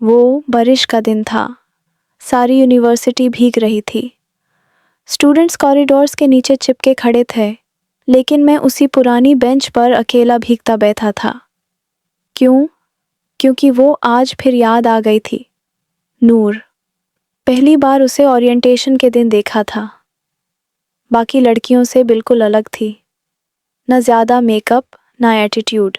वो बारिश का दिन था। सारी यूनिवर्सिटी भीग रही थी। स्टूडेंट्स कॉरिडोर्स के नीचे चिपके खड़े थे, लेकिन मैं उसी पुरानी बेंच पर अकेला भीगता बैठा था। क्यों? क्योंकि वो आज फिर याद आ गई थी। नूर। पहली बार उसे ओरिएंटेशन के दिन देखा था। बाकी लड़कियों से बिल्कुल अलग थी। न ज़्यादा मेकअप, न एटीट्यूड।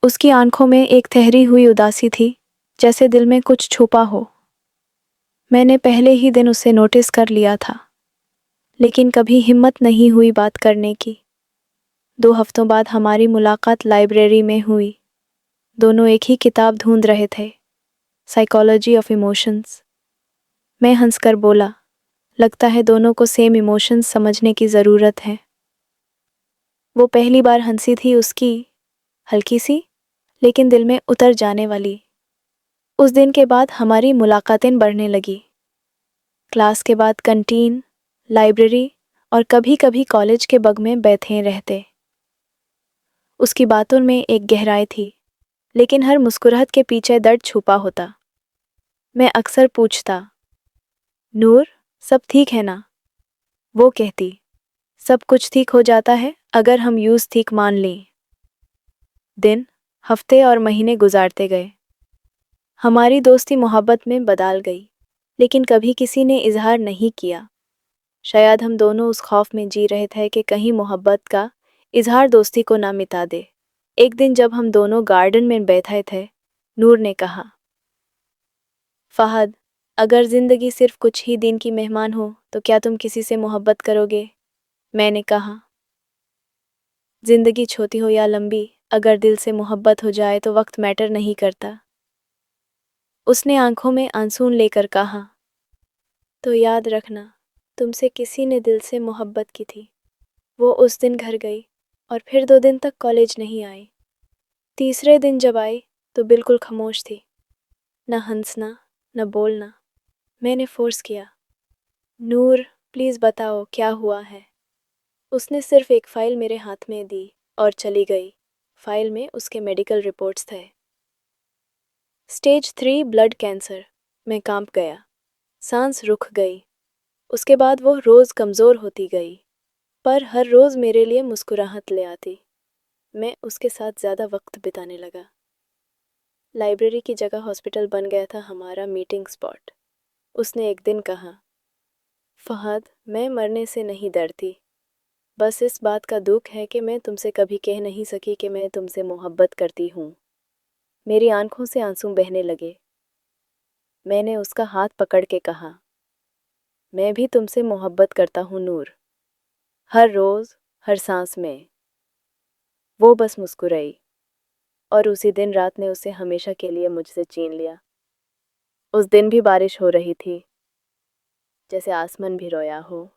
उसकी आंखों में एक ठहरी हुई उदासी थी, जैसे दिल में कुछ छुपा हो। मैंने पहले ही दिन उसे नोटिस कर लिया था, लेकिन कभी हिम्मत नहीं हुई बात करने की। 2 हफ्तों बाद हमारी मुलाकात लाइब्रेरी में हुई। दोनों एक ही किताब ढूंढ रहे थे, साइकोलॉजी ऑफ इमोशंस। मैं हंसकर बोला, लगता है दोनों को सेम इमोशंस समझने की ज़रूरत है। वो पहली बार हंसी थी उसकी, हल्की सी, लेकिन दिल में उतर जाने वाली। उस दिन के बाद हमारी मुलाकातें बढ़ने लगी। क्लास के बाद कैंटीन, लाइब्रेरी और कभी कभी कॉलेज के बग में बैठे रहते। उसकी बातों में एक गहराई थी, लेकिन हर मुस्कुराहट के पीछे दर्द छुपा होता। मैं अक्सर पूछता, नूर, सब ठीक है ना? वो कहती, सब कुछ ठीक हो जाता है अगर हम यूज़ ठीक मान लें। दिन, हफ्ते और महीने गुजारते गए। हमारी दोस्ती मोहब्बत में बदल गई, लेकिन कभी किसी ने इजहार नहीं किया। शायद हम दोनों उस खौफ में जी रहे थे कि कहीं मोहब्बत का इजहार दोस्ती को ना मिटा दे। एक दिन जब हम दोनों गार्डन में बैठे थे, नूर ने कहा, फहद, अगर ज़िंदगी सिर्फ कुछ ही दिन की मेहमान हो तो क्या तुम किसी से मोहब्बत करोगे? मैंने कहा, ज़िंदगी छोटी हो या लंबी, अगर दिल से मोहब्बत हो जाए तो वक्त मैटर नहीं करता। उसने आंखों में आंसू लेकर कहा, तो याद रखना, तुमसे किसी ने दिल से मोहब्बत की थी। वो उस दिन घर गई और फिर 2 दिन तक कॉलेज नहीं आई। तीसरे दिन जब आई तो बिल्कुल खामोश थी, न हंसना, न बोलना। मैंने फोर्स किया, नूर, प्लीज़ बताओ क्या हुआ है। उसने सिर्फ एक फ़ाइल मेरे हाथ में दी और चली गई। फ़ाइल में उसके मेडिकल रिपोर्ट्स थे। Stage 3 blood cancer. मैं कांप गया, सांस रुक गई। उसके बाद वो रोज़ कमज़ोर होती गई, पर हर रोज़ मेरे लिए मुस्कुराहट ले आती। मैं उसके साथ ज़्यादा वक्त बिताने लगा। लाइब्रेरी की जगह हॉस्पिटल बन गया था हमारा मीटिंग स्पॉट। उसने एक दिन कहा, फहद, मैं मरने से नहीं डरती, बस इस बात का दुख है कि मैं तुमसे कभी कह नहीं सकी कि मैं तुमसे मोहब्बत करती हूँ। मेरी आंखों से आंसू बहने लगे। मैंने उसका हाथ पकड़ के कहा, मैं भी तुमसे मोहब्बत करता हूँ नूर, हर रोज़, हर सांस में। वो बस मुस्कुराई, और उसी दिन रात ने उसे हमेशा के लिए मुझसे छीन लिया। उस दिन भी बारिश हो रही थी, जैसे आसमान भी रोया हो।